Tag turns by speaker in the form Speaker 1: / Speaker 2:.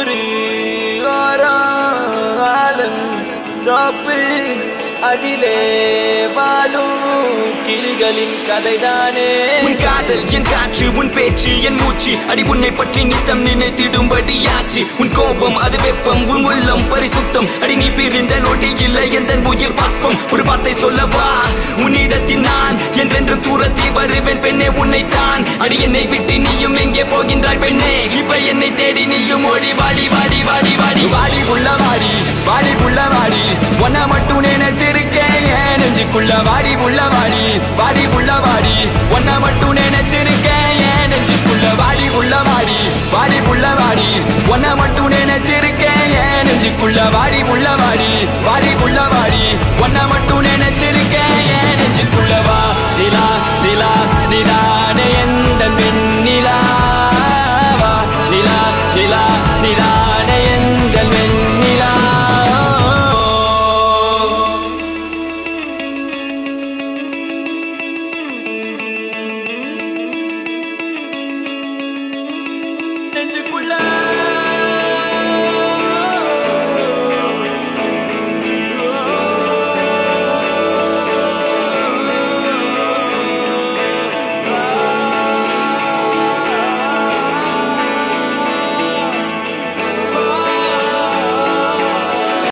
Speaker 1: ஊரு ஓரம் தோப்பு அதிலே வாழும் கிளிகளின் கதைதானே.
Speaker 2: உன் காதல் என் காற்று, உன் பேச்சு என் மூச்சு, அடி உன்னை பற்றி நித்தம் நினைத்திடும்படியாச்சு. உன் கோபம் அது வெப்பம், உன் உள்ளம் பரிசுத்தம், அடி நீ பிரிந்த நொடியில் எந்த உயிர் பாஸ்பம். ஒரு வார்த்தை சொல்லவா உன்னிடத்தில் நான் என்றென்றும் தூரத்தி வருவேன் பெண்ணே உன்னைத்தான். அடி என்னை விட்டு நீயும் எங்கே போகின்றாய் பெண்ணே, இப்ப என்னை தேடி நீயும் ஓடி வாடி வாடி வாடி வாடி வாடி உள்ள வாடி வாடி உள்ள வாடி ஒன்ன மட்டும் நினைச்சிருக்கேன் என் நெஞ்சுக்குள்ள வாடி உள்ள வாடி வாடி உள்ள வாடி ஒன்ன மட்டும் நினைச்சிருக்கேன் என் நெஞ்சுக்குள்ள வாடி உள்ள வாடி வாடி உள்ள வாடி ஒன்ன மட்டும் நினைச்சிருக்கேன் என் நெஞ்சுக்குள்ள வாடி உள்ள வாடி வாடி உள்ள வாடி ஒன்ன மட்டும் நினைச்சிருக்கேன் என் நெஞ்சுக்குள்ள வா நிலா நிலா நிலா